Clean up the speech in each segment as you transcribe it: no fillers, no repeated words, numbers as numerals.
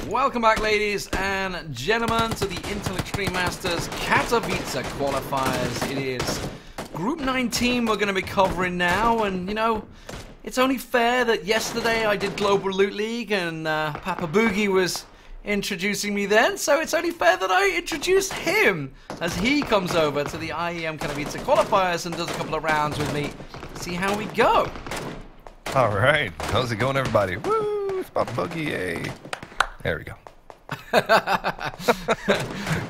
Welcome back, ladies and gentlemen, to the Intel Extreme Masters Katowice Qualifiers. It is Group 19 we're going to be covering now, and you know, it's only fair that yesterday I did Global Loot League and Papa Boogie was introducing me then, so it's only fair that I introduce him as he comes over to the IEM Katowice Qualifiers and does a couple of rounds with me. See how we go. Alright, how's it going, everybody? Woo, it's Papa Boogie, yay. There we go.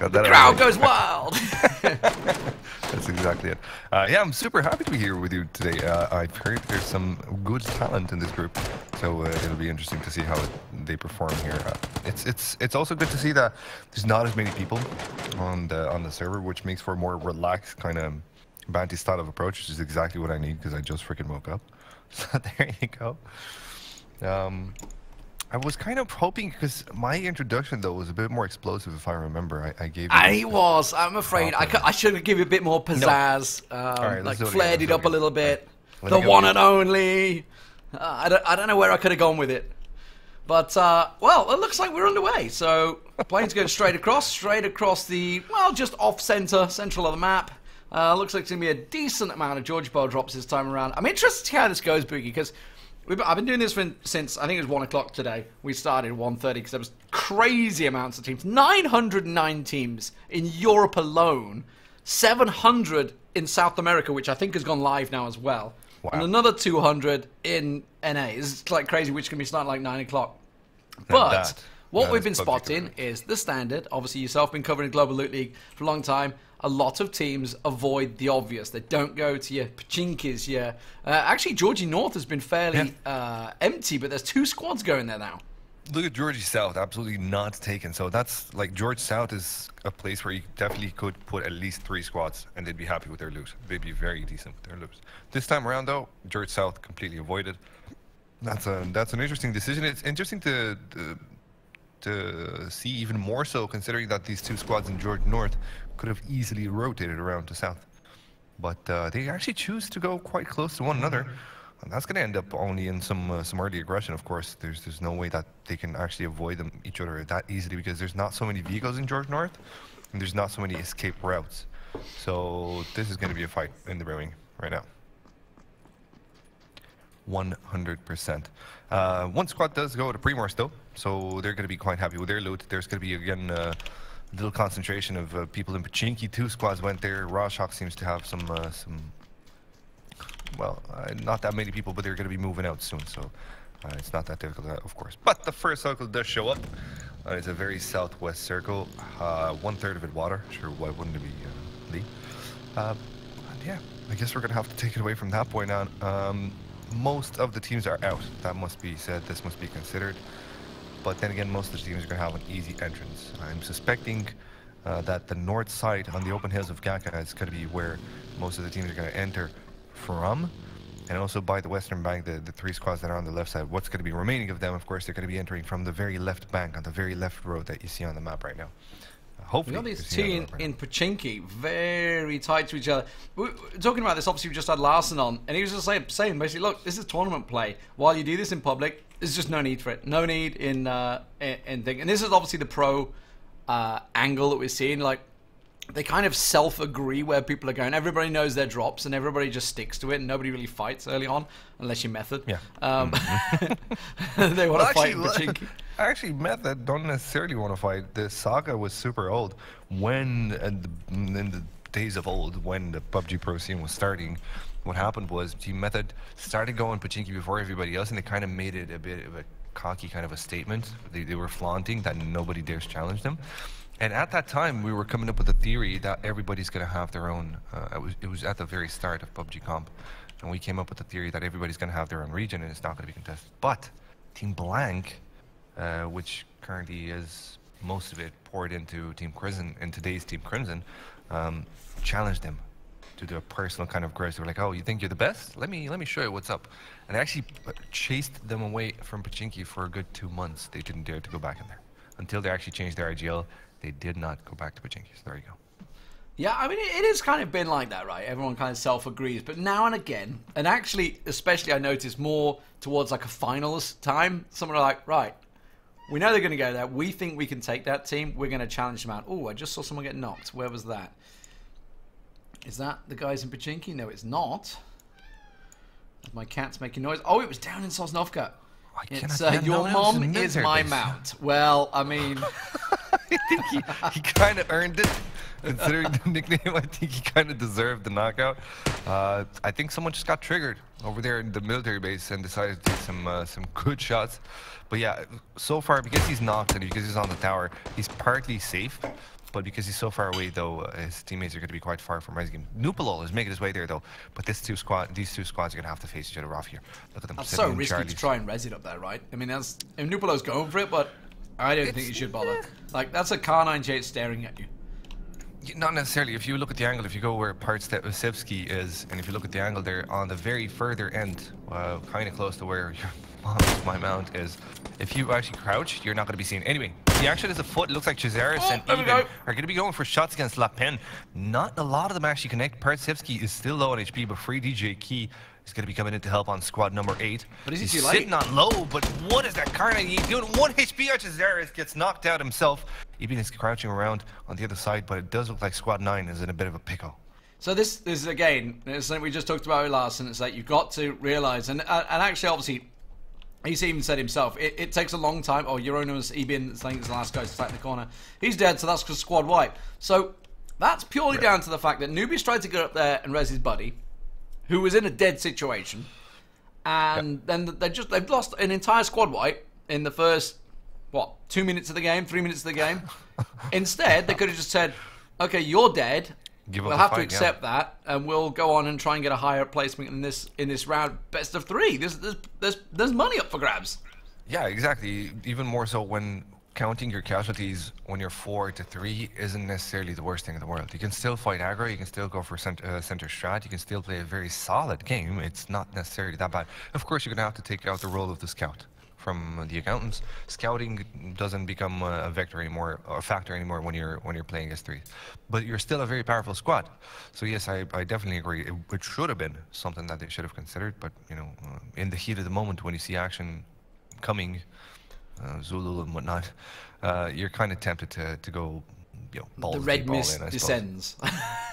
The crowd goes wild. That's exactly it. Yeah, I'm super happy to be here with you today. I've heard there's some good talent in this group, so it'll be interesting to see how they perform here. It's also good to see that there's not as many people on the server, which makes for a more relaxed kind of bounty style of approach, which is exactly what I need because I just freaking woke up. So there you go. I was kind of hoping, because my introduction though was a bit more explosive, if I remember. I gave. I'm afraid I should have given you a bit more pizzazz. Right, like flared it up a little bit. Right. The one and only. I don't know where I could have gone with it, but well, it looks like we're underway. So plane's going straight across the just off central of the map. Looks like it's gonna be a decent amount of Georgia Bowl drops this time around. I'm interested to see how this goes, Boogie, because I've been doing this since I think it was 1 o'clock today. We started at 1:30 because there was crazy amounts of teams. 909 teams in Europe alone, 700 in South America, which I think has gone live now as well, wow. And another 200 in NA. It's like crazy, which can be starting like 9 o'clock. But what we've been spotting is the standard. Obviously, yourself been covering Global Loot League for a long time. A lot of teams avoid the obvious. They don't go to your Pachinkis, actually, Georgie North has been fairly empty, but there's 2 squads going there now. Look at Georgie South, absolutely not taken. So that's like George South is a place where you definitely could put at least 3 squads, and they'd be happy with their loot. They'd be very decent with their loot. This time around, though, George South completely avoided. That's an interesting decision. It's interesting to see even more so, considering that these 2 squads in George North could have easily rotated around to south, but they actually choose to go quite close to one another, and that's going to end up only in some early aggression. Of course, there's no way that they can actually avoid each other that easily, because there's not so many vehicles in George North, and there's not so many escape routes. So this is going to be a fight in the brewing right now. 100%. One squad does go to Primors though, so they're going to be quite happy with their loot. There's going to be again little concentration of people in Pachinki. 2 squads went there. Rorschach seems to have some not that many people, but they're going to be moving out soon, so it's not that difficult, of course. But the first circle does show up. It's a very southwest circle. 1/3 of it water. Sure, why wouldn't it be Lee? And yeah, I guess we're going to have to take it away from that point on. Most of the teams are out. That must be said. This must be considered. But then again, most of the teams are going to have an easy entrance. I'm suspecting that the north side on the open hills of Gaka is going to be where most of the teams are going to enter from. And also by the western bank, the 3 squads that are on the left side, what's going to be remaining of them, of course, they're going to be entering from the very left bank on the very left road that you see on the map right now. Hopefully. We got these 2 in Pachinki, very tight to each other. We're talking about this, obviously we just had Larson on, and he was just saying basically, look, this is tournament play. While you do this in public, there's just no need for it. No need in thing. And this is obviously the pro angle that we're seeing. Like, they kind of self-agree where people are going. Everybody knows their drops, and everybody just sticks to it, and nobody really fights early on, unless you're Method. Yeah. They want to fight in Pachinki. Actually, Method don't necessarily want to fight. The saga was super old. When, in the days of old, when the PUBG Pro scene was starting, what happened was Team Method started going Pachinki before everybody else, and they kind of made it a bit of a cocky kind of a statement. They were flaunting that nobody dares challenge them. And at that time, we were coming up with a theory that everybody's going to have their own. It was at the very start of PUBG Comp, and we came up with the theory that everybody's going to have their own region, and it's not going to be contested. But Team Blank, which currently is most of it poured into Team Crimson, in today's Team Crimson, challenged them to do a personal kind of grudge. They were like, "Oh, you think you're the best? Let me show you what's up." And they actually chased them away from Pachinki for a good 2 months. They didn't dare to go back in there until they actually changed their IGL. They did not go back to Pachinki. So there you go. Yeah, I mean, it has kind of been like that, right? Everyone kind of self-agrees. But now and again, and actually, especially I notice more towards like a finals time, someone are like, right, We know they're going to go there. We think we can take that team. We're going to challenge them out. Oh, I just saw someone get knocked. Where was that? Is that the guys in Pachinki? No, it's not. My cat's making noise. Oh, it was down in Sosnovka. It's your mom is my mount. Well, I mean... I think he kind of earned it. Considering the nickname, I think he kind of deserved the knockout. I think someone just got triggered over there in the military base and decided to take some good shots. But yeah, so far, because he's knocked and because he's on the tower, he's partly safe. But because he's so far away, though, his teammates are going to be quite far from resing him. Nupalol is making his way there, though. But these two squads are going to have to face each other off here. Look at them. That's so risky to try and res it up there, right? I mean, Nupalol's going for it, but I don't think you should bother. Like, that's a Car 98 staring at you. Not necessarily. If you look at the angle, if you go where Partsevsky is, and if you look at the angle there on the very further end, kind of close to where your my mount is, if you actually crouch, you're not going to be seen. Anyway, the action is afoot. It looks like Chazaris and Even are going to be going for shots against La Pen. Not a lot of them actually connect. Partsevsky is still low on HP, but Free DJ Key is going to be coming in to help on squad number 8. But is he He's too late? Sitting on low, but what is that Carnage doing? 1 HP on Chazaris, gets knocked out himself. Even is crouching around on the other side, but it does look like squad 9 is in a bit of a pickle. So this is, again, it's something we just talked about with Larson. It's like you've got to realise, and actually, obviously, he's even said himself, it takes a long time. Oh, Euronymous Ebin, I think it's the last guy to sat in the corner. He's dead, so that's because squad wipe. So that's purely down to the fact that Nubius tried to get up there and res his buddy, who was in a dead situation, and then they've lost an entire squad wipe in the first, 2 minutes of the game, 3 minutes of the game. Instead, they could have just said, okay, you're dead. We'll have to accept that, and we'll go on and try and get a higher placement in this round. Best of 3. There's money up for grabs. Yeah, exactly. Even more so when counting your casualties when you're 4-3 isn't necessarily the worst thing in the world. You can still fight aggro. You can still go for center strat. You can still play a very solid game. It's not necessarily that bad. Of course, you're going to have to take out the role of the scout from the accountants. Scouting doesn't become a vector anymore, or a factor anymore when you're playing S3. But you're still a very powerful squad. So yes, I definitely agree. It should have been something that they should have considered. But you know, in the heat of the moment, when you see action coming, Zulu and whatnot, you're kind of tempted to go, you know, balls the red mist in, descends.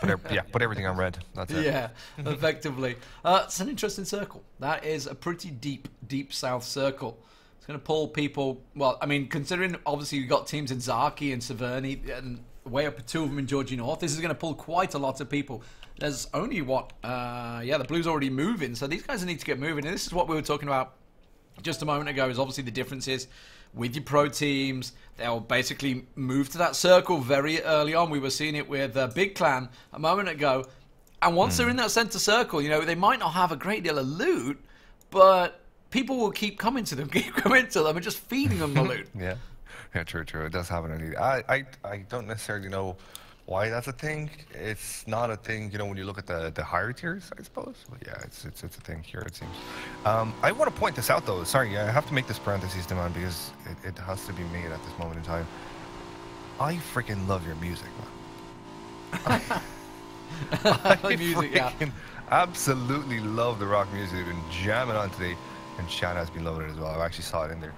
Put everything on red. That's it. Yeah, effectively. It's an interesting circle. That is a pretty deep south circle. It's going to pull people. Well, I mean, considering obviously you've got teams in Zaki and Severny and way up to 2 of them in Georgie North, this is going to pull quite a lot of people. There's only the Blues already moving, so these guys need to get moving. And this is what we were talking about just a moment ago, is obviously the differences with your pro teams. They'll basically move to that circle very early on. We were seeing it with Big Clan a moment ago. And once they're in that center circle, you know, they might not have a great deal of loot, but people will keep coming to them and just feeding them the loot. Yeah, true. It does happen indeed. I don't necessarily know why that's a thing. It's not a thing, you know, when you look at the higher tiers, I suppose. But yeah, it's a thing here, it seems. I want to point this out, though. Sorry, I have to make this parentheses, demand, because it has to be made at this moment in time. I freaking love your music, man. I freaking absolutely love the rock music. I've been jamming on today, and Chad has been loving it as well. I actually saw it in there.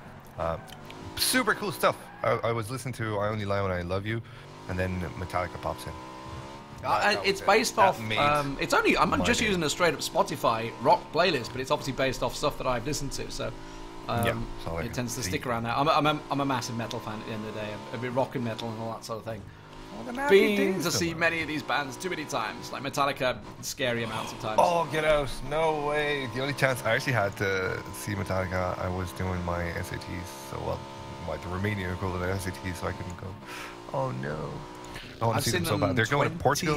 Super cool stuff. I was listening to I Only Lie When I Love You, and then Metallica pops in. It's based off. I'm just using a straight up Spotify rock playlist, but it's obviously based off stuff that I've listened to. So it tends to stick around there. I'm a massive metal fan at the end of the day. A bit rock and metal and all that sort of thing. Been to see many of these bands too many times, like Metallica, scary amounts of times. Oh, get out! No way. The only chance I actually had to see Metallica, I was doing my SATs. So the Romanian equivalent of SATs, so I couldn't go. Oh no! I want to see them so bad. They're going to Portugal.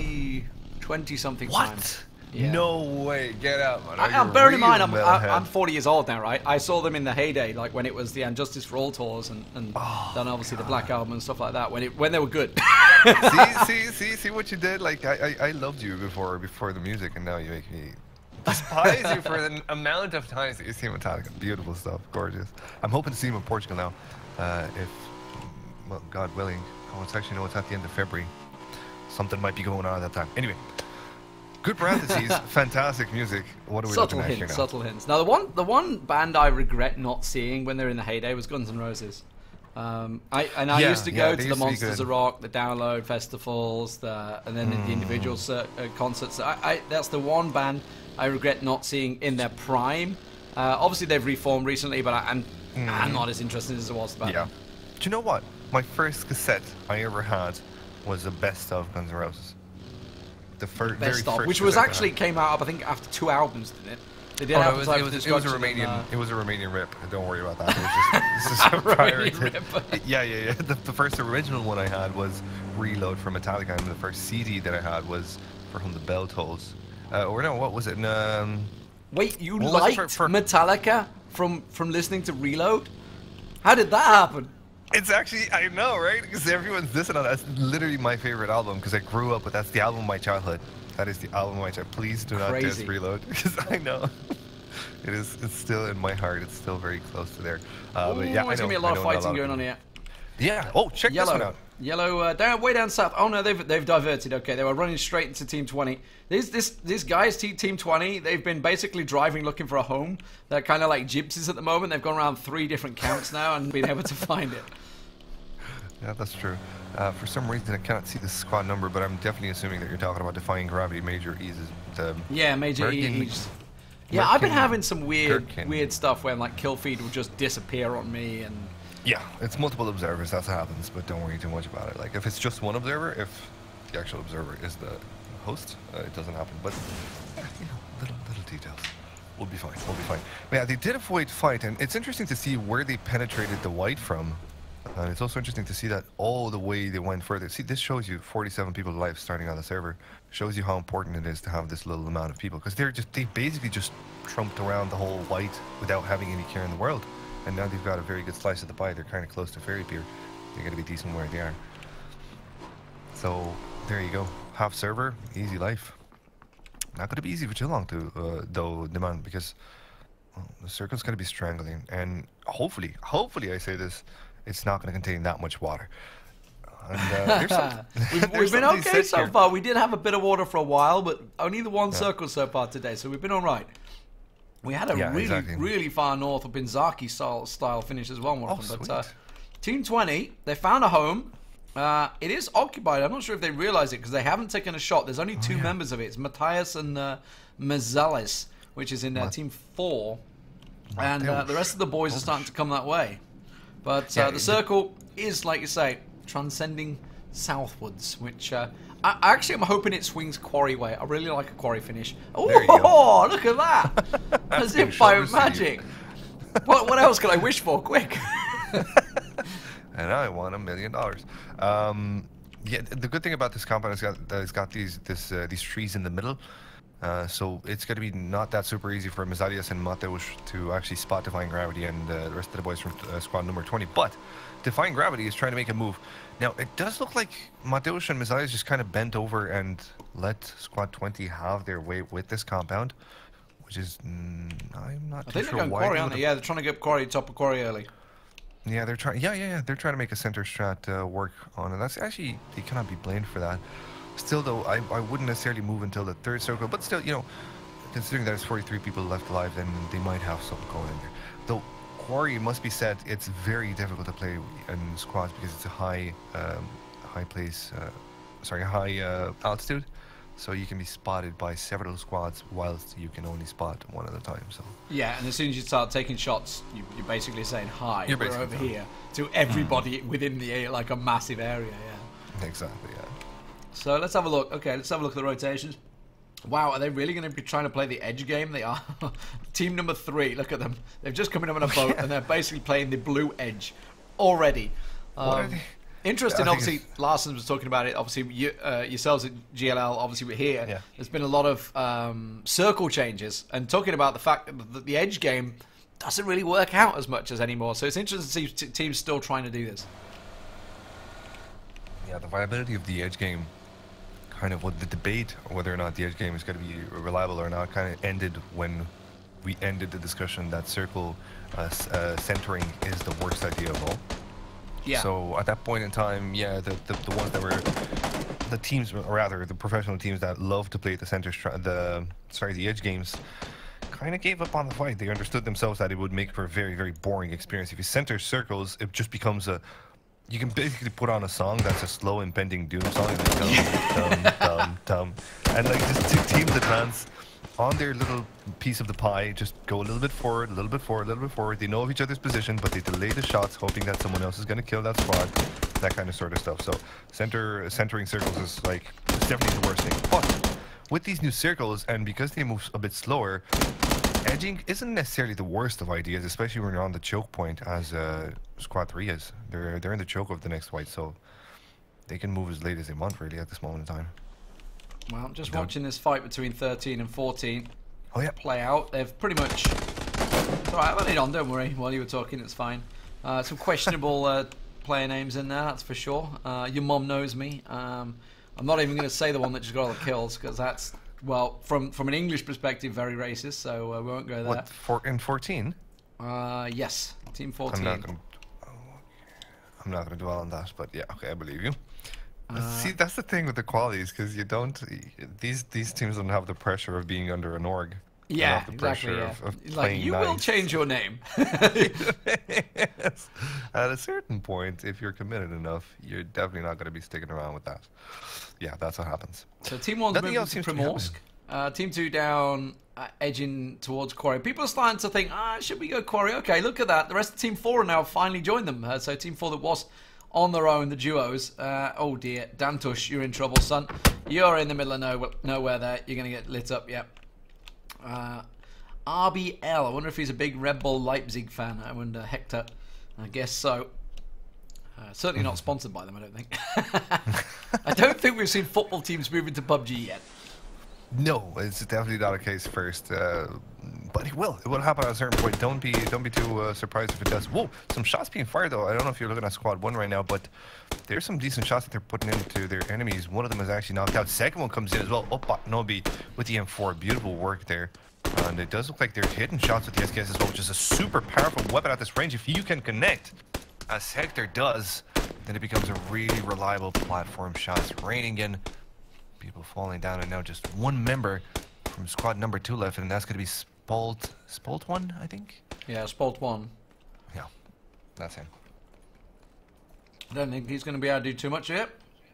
20-something What? times. Yeah. No way! Get out, man. I'm bearing in mind, I'm 40 years old now, right? I saw them in the heyday, like when it was the Injustice for All tours, and then obviously the Black Album and stuff like that. When they were good. see what you did? Like I loved you before the music, and now you make me despise you for the amount of times that you see Metallica. Beautiful stuff, gorgeous. I'm hoping to see him in Portugal now, well, God willing. It's at the end of February. Something might be going on at that time. Anyway. Good parentheses, fantastic music. What are we looking at here now? Subtle hints. Now, the one band I regret not seeing when they're in the heyday was Guns N' Roses. I used to go to the Monsters good. of Rock, the download festivals, and then the individual concerts. That's the one band I regret not seeing in their prime. Obviously, they've reformed recently, but I'm not as interested as I was about them. Do you know what? My first cassette I ever had was the best of Guns N' Roses. The very first, which was actually came out, I think, after 2 albums, didn't it? They did it was a Romanian rip. Don't worry about that. It was just prior to, yeah. The first original one I had was Reload from Metallica, and the first CD that I had was For Whom the Bell Tolls. Or no, what was it? Wait, you liked Metallica from listening to Reload? How did that happen? It's actually, I know, right? Because everyone's listening on that. That's literally my favorite album, because I grew up with, that's the album of my childhood. That is the album of my childhood. Please do not diss Reload, because I know. It's still in my heart. It's still very close to there. But yeah, there's going to be a lot of fighting going on here. Yeah. Oh, check this one out. Yellow, way down south. Oh no, they've diverted. Okay, they were running straight into Team 20. These guys, Team 20, they've been basically driving looking for a home. They're kind of like gypsies at the moment. They've gone around 3 different camps now and been able to find it. Yeah, that's true. For some reason, I cannot see the squad number, but I'm definitely assuming that you're talking about Defying Gravity, Major E's. Major E's. Yeah, I've been having some weird stuff where like kill feed will just disappear on me and. Yeah, it's multiple observers, that's what happens, but don't worry too much about it. Like, if it's just one observer, if the actual observer is the host, it doesn't happen. But, little details. We'll be fine, But yeah, they did avoid fight, and it's interesting to see where they penetrated the white from. And it's also interesting to see that all the way they went further. See, this shows you 47 people alive starting on the server. Shows you how important it is to have this little amount of people, because they basically just trumped around the whole white without having any care in the world. And now they've got a very good slice of the pie. They're kind of close to Fairy Pier. They're going to be decent where they are. So, there you go. Half server, easy life. Not going to be easy for too long, though, demand, because the circle's going to be strangling. And hopefully I say this, it's not going to contain that much water. And, we've been okay so far. We did have a bit of water for a while, but only the one circle so far today, so we've been all right. We had a really far north up in Zaki style finish as well, one of them. But Team 20, they found a home. It is occupied. I'm not sure if they realize it because they haven't taken a shot. There's only 2 members of it. It's Matthias and Mazales, which is in Team 4. And the rest of the boys are starting to come that way. But the circle is, like you say, transcending southwards, which I actually am hoping it swings quarry way. I really like a quarry finish. Oh, look at that! As if by magic. What else can I wish for? Quick! And I won $1 million. Yeah, the good thing about this compound is it's got these trees in the middle. So it's going to be not that super easy for Mazalias and Mateusz to actually spot Defying Gravity and the rest of the boys from squad number 20. But Defying Gravity is trying to make a move. Now, it does look like Mateusz and Mazalias just kind of bent over and let squad 20 have their way with this compound, which is, I'm not too sure why. I think they're going quarry, aren't they? Yeah, they're trying to get quarry, top of quarry early. Yeah, they're trying. Yeah. They're trying to make a center strat work on it. That's actually, they cannot be blamed for that. Still, though, I wouldn't necessarily move until the 3rd circle. But still, considering there's 43 people left alive, then they might have something going in there. Though, quarry, it must be said, it's very difficult to play in squads because it's a high altitude. So you can be spotted by several squads whilst you can only spot one at a time. So yeah, and as soon as you start taking shots, you're basically saying, hi, we're over here, to everybody within the like a massive area, yeah. Exactly, yeah. So let's have a look. Okay, let's have a look at the rotations. Wow, are they really going to be trying to play the edge game? They are. Team number 3, look at them. They've just come in on a boat and they're basically playing the blue edge already. What are they? Interesting, obviously, Larson was talking about it. Obviously, yourselves at GLL, obviously, we're here. Yeah. There's been a lot of circle changes and talking about the fact that the edge game doesn't really work out as much as anymore. So it's interesting to see teams still trying to do this. Yeah, the viability of the edge game, kind of what the debate whether or not the edge game is going to be reliable or not, kind of ended when we ended the discussion that circle centering is the worst idea of all. Yeah. So at that point in time, yeah, the ones that were the teams, or rather the professional teams that love to play the the edge games, kind of gave up on the fight. They understood themselves that it would make for a very, very boring experience. If you center circles, it just becomes a... You can basically put on a song that's a slow impending doom song. And like just two teams advance on their little piece of the pie, just go a little bit forward, a little bit forward, a little bit forward. They know of each other's position, but they delay the shots, hoping that someone else is going to kill that squad. That kind of sort of stuff. So centering circles is like, it's definitely the worst thing. But with these new circles, and because they move a bit slower, edging isn't necessarily the worst of ideas, especially when you're on the choke point, as Squad 3 is. They're in the choke of the next fight, so they can move as late as they want, really, at this moment in time. Well, I'm just watching this fight between 13 and 14 play out. They've pretty much... It's alright, I've had it on, don't worry. While you were talking, it's fine. Some questionable player names in there, that's for sure. Your mum knows me. I'm not even going to say the one that just got all the kills, because that's... Well, from an English perspective, very racist, so we won't go there. What, in 14? Yes, Team 14. I'm not going to dwell on that, but yeah, okay, I believe you. See, that's the thing with the qualies, because you don't... These teams don't have the pressure of being under an org. Yeah, the exactly, pressure yeah. of Like, you will change your name. Yes. At a certain point, if you're committed enough, you're definitely not going to be sticking around with that. Yeah, that's what happens. So Team 1's moving to Primorsk. Team 2 down, edging towards Quarry. People are starting to think, should we go Quarry? Okay, look at that. The rest of Team 4 are now finally joined them. So Team 4 that was on their own, the duos. Oh dear, Dantush, you're in trouble, son. You're in the middle of nowhere there. You're going to get lit up, yep. RBL, I wonder if he's a big Red Bull Leipzig fan. I wonder, Hector. I guess so. Certainly not sponsored by them, I don't think. I don't think we've seen football teams move into PUBG yet. No, it's definitely not a case first. But it will. It will happen at a certain point. Don't be too surprised if it does. Whoa, some shots being fired though. I don't know if you're looking at Squad 1 right now, but there's some decent shots that they're putting into their enemies. One of them is actually knocked out. Second one comes in as well. Up Nobi with the M4. Beautiful work there. And it does look like they're hitting shots with the SKS as well, which is a super powerful weapon at this range. If you can connect, as Hector does, then it becomes a really reliable platform. Shots raining in, people falling down, and now just one member from squad number 2 left, and that's going to be Spolt 1, I think? Yeah, Spolt 1. Yeah, that's him. I don't think he's going to be able to do too much yet.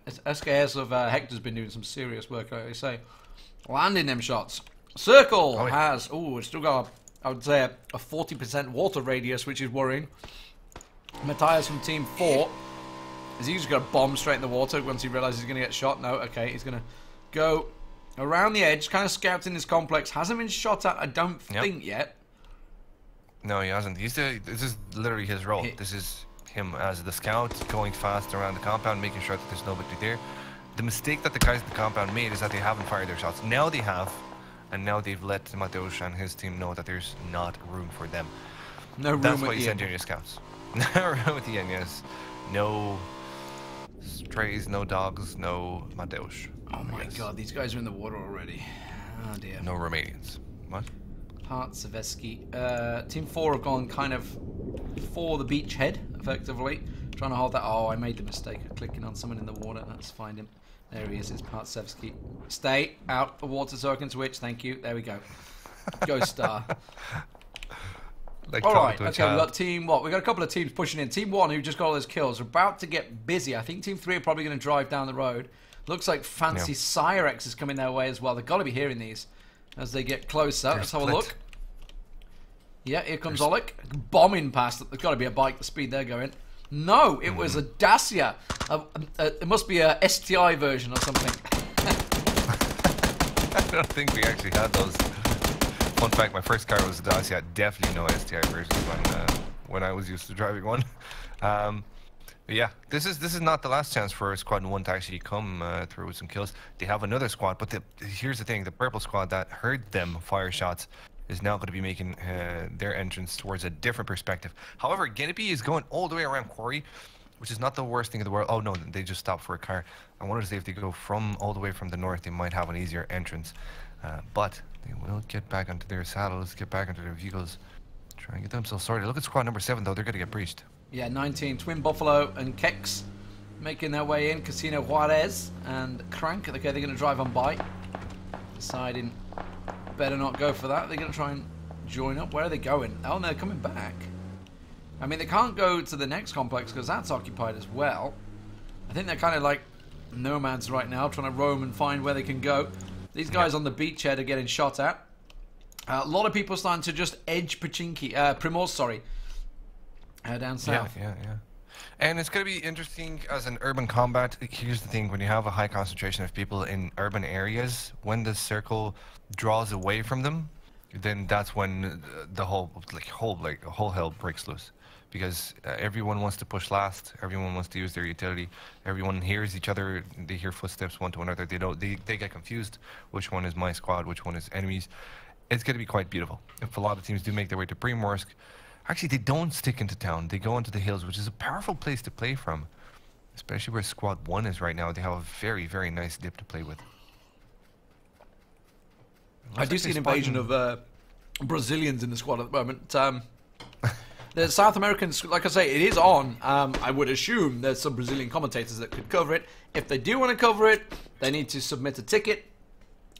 SKS of Hector's been doing some serious work, like I say. Landing them shots. Circle has, it's still got, I would say, a 40% water radius, which is worrying. Matthias from Team 4, is he just going to bomb straight in the water once he realises he's going to get shot? No, okay, he's going to go around the edge, kind of scouting this complex. Hasn't been shot at, I don't think, yet. No, he hasn't. This is literally his role. This is him as the scout, going fast around the compound, making sure that there's nobody there. The mistake that the guys in the compound made is that they haven't fired their shots. Now they have, and now they've let Mateusz and his team know that there's not room for them. No room. That's why you send your scouts. No room at the end, yes. No strays, no dogs, no Mateusz. Oh my god, these guys are in the water already. Oh dear. No Romanians. What? Partseveski. Team 4 have gone kind of for the beachhead, effectively. Trying to hold that. Oh, I made the mistake of clicking on someone in the water. Let's find him. There he is. It's Partsevsky. Stay out of water so I can switch. Thank you. There we go. Go Star. Like Alright, okay, we've got team what? We've got a couple of teams pushing in. Team 1, who just got all those kills, are about to get busy. I think Team 3 are probably going to drive down the road. Looks like Fancy Cyrex is coming their way as well. They've got to be hearing these as they get closer. Let's have a look. Yeah, here comes Oleg. Bombing past it. There's got to be a bike, the speed they're going. No, it was a Dacia. It must be a STI version or something. I don't think we actually had those. Fun fact, my first car was a Dacia. Definitely no STI versions when I was used to driving one. But yeah, this is not the last chance for Squad 1 to actually come through with some kills. They have another squad, but here's the thing. The purple squad that heard them fire shots is now going to be making their entrance towards a different perspective. However, Genepi is going all the way around Quarry, which is not the worst thing in the world. Oh no, they just stopped for a car. I wanted to say if they go all the way from the north, they might have an easier entrance. But they will get back onto their saddles, get back into their vehicles, try and get themselves sorted. Look at squad number 7 though, they're going to get breached. Yeah, 19, Twin Buffalo and Kex making their way in. Casino Juarez and Crank, okay, they're going to drive on by. Deciding better not go for that. They're going to try and join up. Where are they going? Oh, no, they're coming back. I mean, they can't go to the next complex because that's occupied as well. I think they're kind of like nomads right now, trying to roam and find where they can go. These guys on the beachhead are getting shot at. A lot of people starting to just edge Primorsk, sorry, down south. Yeah. And it's going to be interesting as an urban combat. Here's the thing: when you have a high concentration of people in urban areas, when the circle draws away from them, then that's when the whole hell breaks loose. Because everyone wants to push last, everyone wants to use their utility, everyone hears each other, they hear footsteps one to another, they get confused which one is my squad, which one is enemies. It's going to be quite beautiful. If a lot of teams do make their way to Primorsk, actually they don't stick into town, they go into the hills, which is a powerful place to play from. Especially where Squad 1 is right now, they have a very, very nice dip to play with. I do see an invasion of Brazilians in the squad at the moment. The South Americans, like I say, it is on. I would assume there's some Brazilian commentators that could cover it. If they do want to cover it, they need to submit a ticket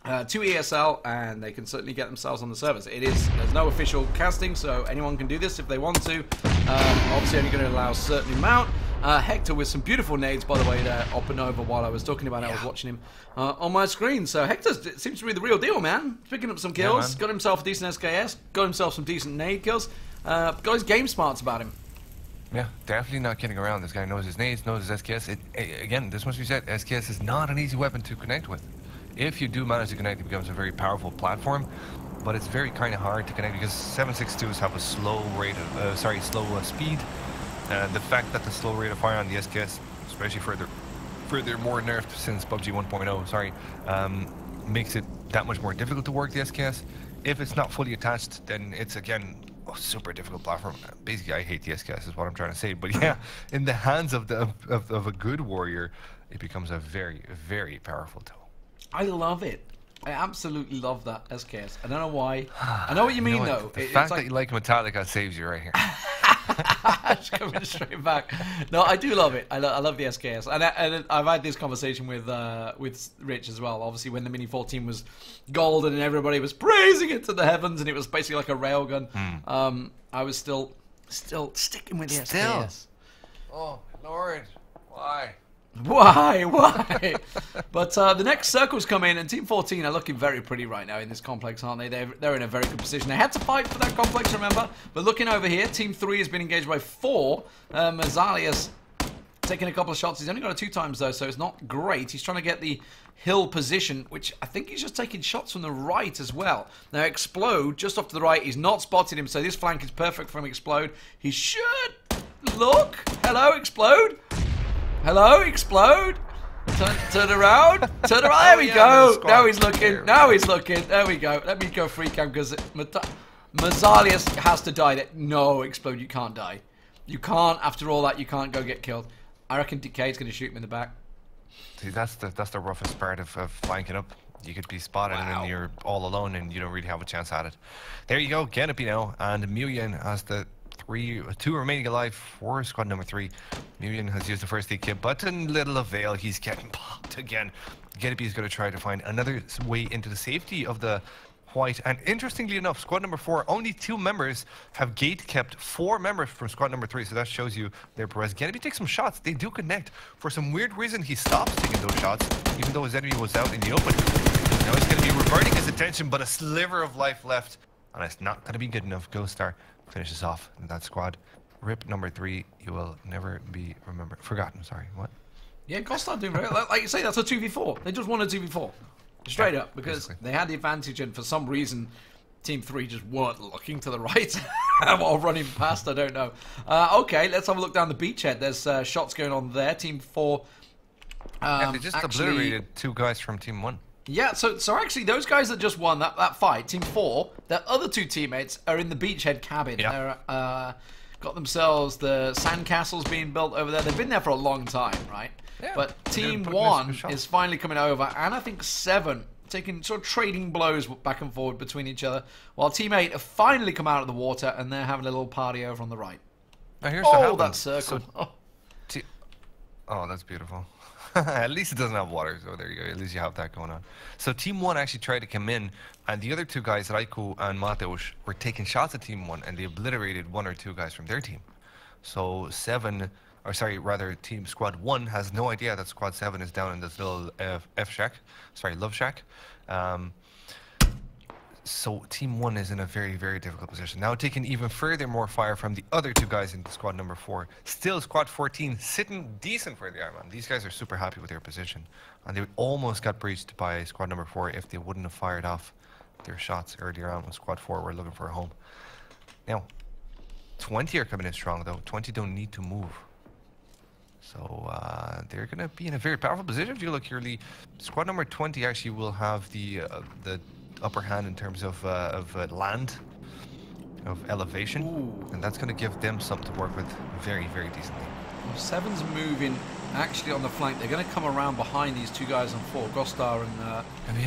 to ESL, and they can certainly get themselves on the servers. There's no official casting, so anyone can do this if they want to. Obviously, only going to allow a certain amount. Hector with some beautiful nades, by the way, there, up and over while I was talking about it. I was watching him on my screen. So Hector seems to be the real deal, man. Picking up some kills, got himself a decent SKS, got himself some decent nade kills. Got his game smarts about him. Yeah, definitely not kidding around. This guy knows his nades, knows his SKS. Again, this must be said, SKS is not an easy weapon to connect with. If you do manage to connect, it becomes a very powerful platform, but it's very kind of hard to connect because 7.62s have a slow rate of, slow speed. The fact that the slow rate of fire on the SKS, especially further more nerfed since PUBG 1.0, makes it that much more difficult to work the SKS. If it's not fully attached, then it's again a super difficult platform. Basically, I hate the SKS is what I'm trying to say. But yeah, in the hands of a good warrior, it becomes a very, very powerful tool. I love it. I absolutely love that SKS. I don't know why. I know what you mean, though. The fact that you like Metallica saves you right here. Just coming straight back. No, I do love it. I love the SKS, and I've had this conversation with Rich as well. Obviously, when the Mini 14 was golden and everybody was praising it to the heavens, and it was basically like a railgun. I was still sticking with the SKS. Oh Lord, why? Why? But the next circles come in, and Team 14 are looking very pretty right now in this complex, aren't they? They're in a very good position. They had to fight for that complex, remember? But looking over here, Team 3 has been engaged by 4. Mazalias taking a couple of shots. He's only got it 2 times, though, so it's not great. He's trying to get the hill position, which I think he's just taking shots from the right as well. Now, Explode, just off to the right, he's not spotted him, so this flank is perfect from Explode. He should look. Hello, Explode. Hello, Explode. Turn around. Turn around. There we go. Now he's looking. Now he's looking. There we go. Let me go free cam because Mazalias has to die. No, Explode, you can't die. You can't. After all that, you can't go get killed. I reckon Decay's going to shoot him in the back. See, that's the roughest part of flanking up. You could be spotted and then you're all alone and you don't really have a chance at it. There you go. Genepi now. And Muyen has the 2 remaining alive for squad number 3. Muyen has used the first aid kit, but to little avail. He's getting popped again. Genepi is going to try to find another way into the safety of the white. And interestingly enough, squad number 4, only 2 members have gate kept 4 members from squad number 3. So that shows you their prowess. Genepi takes some shots. They do connect. For some weird reason, he stops taking those shots, even though his enemy was out in the open. Now he's going to be reverting his attention, but a sliver of life left. And it's not going to be good enough. Ghost Star finishes off that squad. Rip number 3, you will never be forgotten. Sorry, what? Yeah, Ghost Star doing very well. Like you say, that's a 2v4. They just won a 2v4. Straight up, because they had the advantage, and for some reason, Team 3 just weren't looking to the right while running past. I don't know. Okay, let's have a look down the beachhead. There's shots going on there. Team 4. They just obliterated 2 guys from Team 1. Yeah, so actually those guys that just won that fight, Team 4, their other 2 teammates are in the beachhead cabin. Yeah. They're got themselves the sandcastles being built over there. They've been there for a long time, right? Yeah, but Team 1 is finally coming over, and I think 7 taking sort of trading blows back and forward between each other, while Team 8 have finally come out of the water and they're having a little party over on the right. Now here's what happened. That circle. Oh, that's beautiful. At least it doesn't have water, so there you go. At least you have that going on. So Team 1 actually tried to come in, and the other two guys, Raiko and Mateusz, were taking shots at Team 1, and they obliterated one or two guys from their team. So Team Squad 1 has no idea that Squad 7 is down in this little love shack. So Team 1 is in a very, very difficult position. Now taking even further more fire from the other two guys in Squad number 4. Still Squad 14 sitting decent for the Ironman. These guys are super happy with their position. And they almost got breached by Squad number 4 if they wouldn't have fired off their shots earlier on when Squad 4 were looking for a home. Now, 20 are coming in strong though. 20 don't need to move. So they're going to be in a very powerful position. If you look here, Squad number 20 actually will have the upper hand in terms of land, of elevation. Ooh. And that's going to give them something to work with very, very decently. Well, 7's moving actually on the flank. They're going to come around behind these two guys on 4, Gostar and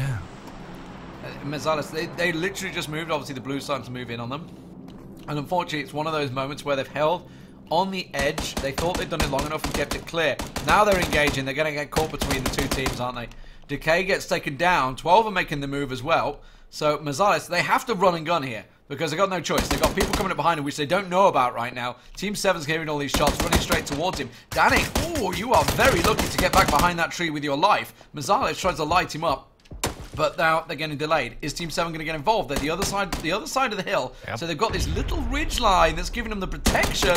Mezales. They literally just moved. Obviously, the blue's starting to move in on them. And unfortunately, it's one of those moments where they've held on the edge. They thought they'd done it long enough and kept it clear. Now they're engaging. They're going to get caught between the two teams, aren't they? Decay gets taken down. 12 are making the move as well. So Mezales, they have to run and gun here because they've got no choice. They've got people coming up behind them which they don't know about right now. Team 7's hearing all these shots, running straight towards him. Danny, oh, you are very lucky to get back behind that tree with your life. Mezales tries to light him up, but now they're getting delayed. Is Team 7 going to get involved? They're the other side of the hill. Yep. So they've got this little ridge line that's giving them the protection.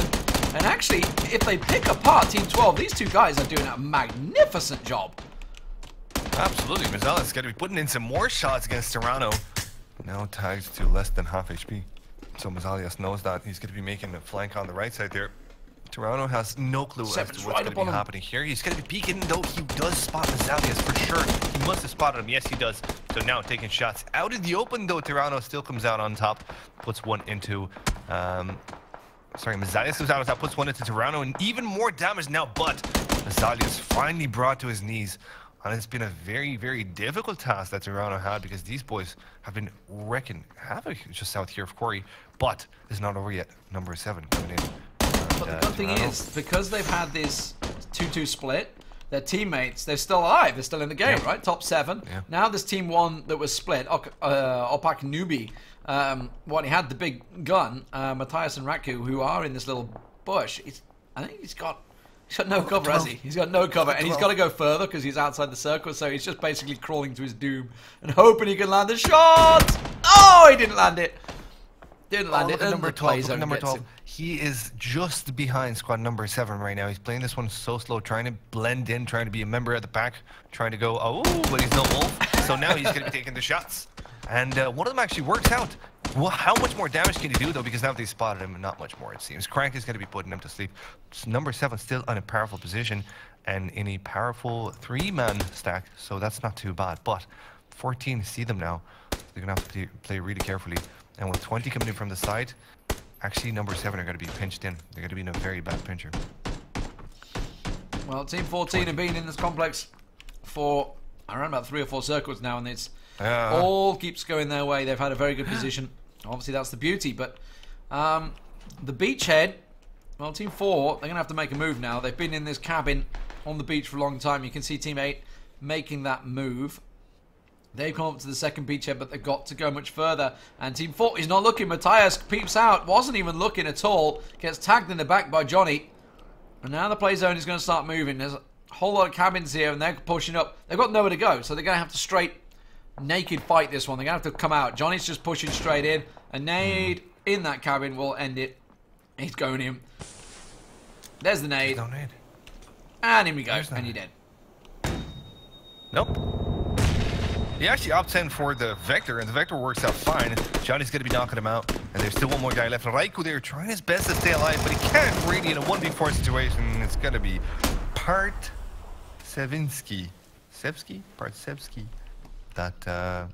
And actually, if they pick apart Team 12, these two guys are doing a magnificent job. Absolutely. Mezales is going to be putting in some more shots against Serrano. Now tagged to less than half HP. So Mezales knows that. He's going to be making a flank on the right side there. Serrano has no clue as to what's going to be happening here. He's going to be peeking, though he does spot Mezales for sure. He must have spotted him. Yes, he does. So now taking shots out in the open, though. Serrano still comes out on top. Puts one into... Mezales comes out on top, puts one into Serrano, and even more damage now, but Mezales finally brought to his knees. And it's been a very, very difficult task that Serrano had because these boys have been wrecking havoc just south here of Quarry. But it's not over yet. Number 7 coming in. But the good thing is, because they've had this 2-2 split, their teammates, they're still alive. They're still in the game, right? Top 7. Yeah. Now there's Team 1 that was split. Opak Nubi, he had the big gun. Matthias and Raku, who are in this little bush. I think he's got no cover, has he? He's got no cover, and he's got to go further because he's outside the circle, so he's just basically crawling to his doom and hoping he can land a shot! Oh, he didn't land it! Didn't land it. Number 12. Number 12. He is just behind squad number 7 right now. He's playing this one so slow, trying to blend in, trying to be a member of the pack, trying to go, oh, but he's no wolf. So now he's going to be taking the shots. And one of them actually works out. Well, how much more damage can he do, though? Because now they spotted him, not much more, it seems. Crank is going to be putting him to sleep. Number 7 still in a powerful position and in a powerful 3-man stack, so that's not too bad. But 14 see them now. They're going to have to play really carefully. And with 20 coming in from the side, actually number 7 are going to be pinched in. They're going to be in a very bad pincher. Well, Team 14 have been in this complex for around about 3 or 4 circles now, and it's all keeps going their way. They've had a very good position. Obviously, that's the beauty. But the beachhead, well, Team 4, they're going to have to make a move now. They've been in this cabin on the beach for a long time. You can see Team 8 making that move. They've come up to the second beachhead, but they've got to go much further. And Team 4 is not looking. Matthias peeps out. Wasn't even looking at all. Gets tagged in the back by Johnny. And now the play zone is going to start moving. There's a whole lot of cabins here, and they're pushing up. They've got nowhere to go, so they're going to have to straight naked fight this one. They're going to have to come out. Johnny's just pushing straight in. A nade in that cabin will end it. He's going in. There's the nade. No nade. And in we go. And you're dead. Nope. He actually opts in for the Vector, and the Vector works out fine. Johnny's going to be knocking him out, and there's still one more guy left. Raiko there trying his best to stay alive, but he can't really in a 1v4 situation. It's going to be Partsevsky that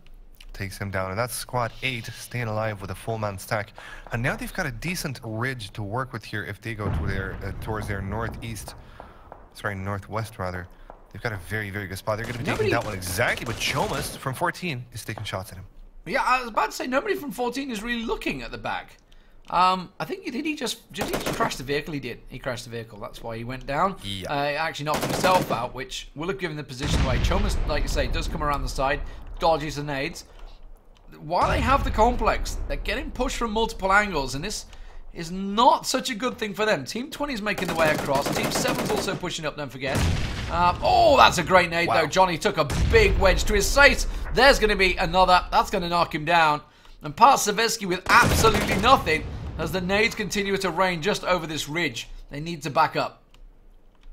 takes him down, and that's squad 8 staying alive with a full man stack. And now they've got a decent ridge to work with here if they go to their towards their northwest rather. They've got a very, very good spot. They're going to be taking that one exactly, but Chomas from 14 is taking shots at him. Yeah, I was about to say, nobody from 14 is really looking at the back. I think did he just crash the vehicle? He did. He crashed the vehicle. That's why he went down. Yeah. Actually knocked himself out, which will have given the position away. Chomas, like you say, does come around the side, dodges the nades. While they have the complex, they're getting pushed from multiple angles, and this is not such a good thing for them. Team 20 is making the way across. Team 7's also pushing up, don't forget. Oh, that's a great nade, though. Johnny took a big wedge to his face. There's going to be another. That's going to knock him down. And Parsavetsky with absolutely nothing as the nades continue to rain just over this ridge. They need to back up.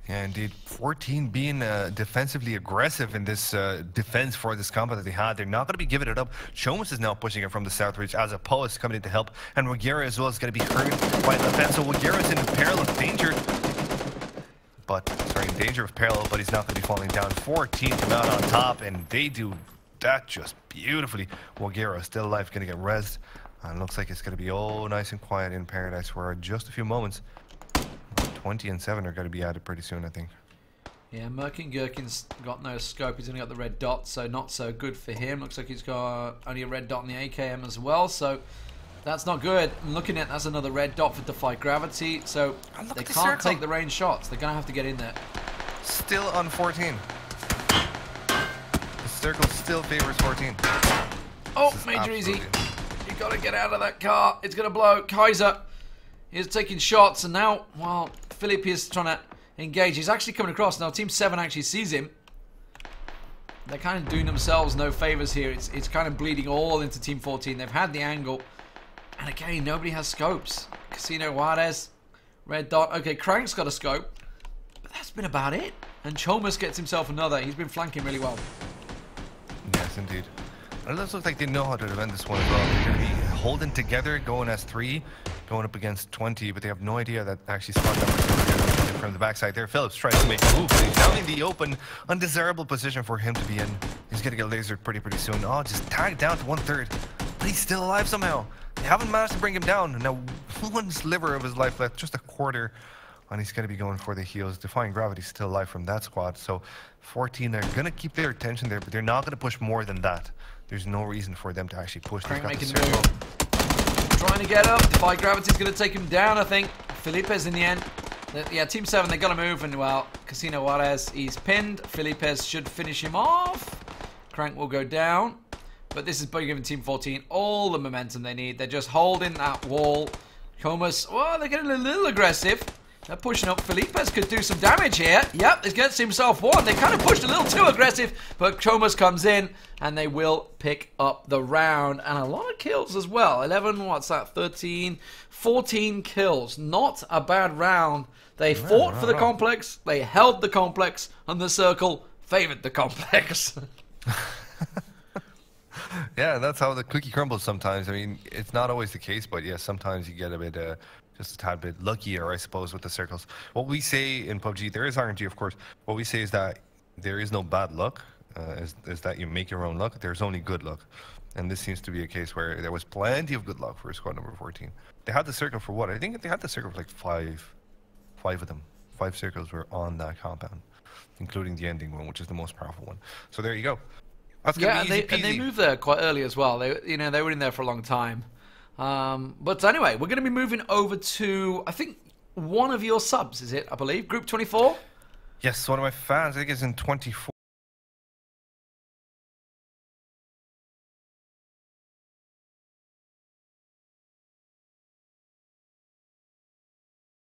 Yeah, indeed. 14 being defensively aggressive in this defense for this combat that they had. They're not going to be giving it up. Chomas is now pushing it from the south ridge as opposed coming in to help. And Wagera as well is going to be hurt by the fence. So Wagera is in peril of danger. In danger of peril, but he's not going to be falling down. 14 come out on top, and they do that just beautifully. Wagera still alive, going to get rezzed. And looks like it's going to be all nice and quiet in Paradise for just a few moments. 20 and 7 are going to be added pretty soon, I think. Yeah, Merkin Gherkin's got no scope. He's only got the red dot, so not so good for him. Looks like he's got only a red dot on the AKM as well, so that's not good. I'm looking at that's another red dot for Defy Gravity, so they can't take the range shots. They're going to have to get in there. Still on 14. The circle still favors 14. Oh, Major Easy. You got to get out of that car. It's going to blow. Kaiser is taking shots, and now, well, Philippe is trying to engage. He's actually coming across. Now, Team 7 actually sees him. They're kind of doing themselves no favors here. It's kind of bleeding all into Team 14. They've had the angle. And again, nobody has scopes. Casino Juarez, red dot. Okay, Crank's got a scope. But that's been about it. And Chomas gets himself another. He's been flanking really well. Yes, indeed. It does look like they know how to defend this one as well. They're going to be holding together, going as 3, going up against 20, but they have no idea that actually spot them from the backside there. Phillips tries to make a move, but he's down in the open, undesirable position for him to be in. He's going to get lasered pretty soon. Oh, just tagged down to 1/3, but he's still alive somehow. They haven't managed to bring him down. Now, one sliver of his life left, just a quarter, and he's going to be going for the heals. Defying Gravity still alive from that squad, so 14 are going to keep their attention there, but they're not going to push more than that. There's no reason for them to actually push. Crank making the move. Trying to get up. Defy Gravity's going to take him down, I think. Felipe's in the end. Yeah, Team 7, they got to move, and well, Casino Juarez, he's pinned. Felipe should finish him off. Crank will go down. But this is giving Team 14 all the momentum they need. They're just holding that wall. Comas, well, they're getting a little aggressive. They're pushing up. Felipe's could do some damage here. Yep, he gets himself one. They kind of pushed a little too aggressive, but Comas comes in, and they will pick up the round. And a lot of kills as well. 11, what's that, 13, 14 kills. Not a bad round. They fought for the complex, they held the complex, and the circle favored the complex. Yeah, that's how the cookie crumbles sometimes. I mean, it's not always the case, but yeah, sometimes you get a bit, just a tad bit luckier, I suppose, with the circles. What we say in PUBG, there is RNG, of course. What we say is that there is no bad luck, is that you make your own luck. There's only good luck. And this seems to be a case where there was plenty of good luck for squad number 14. They had the circle for what? I think they had the circle for like five of them. 5 circles were on that compound, including the ending one, which is the most powerful one. So there you go. That's yeah, and they moved there quite early as well. They were in there for a long time. But anyway, we're going to be moving over to, I think, one of your subs, is it? I believe Group 24. Yes, one of my fans. I think it's in 24.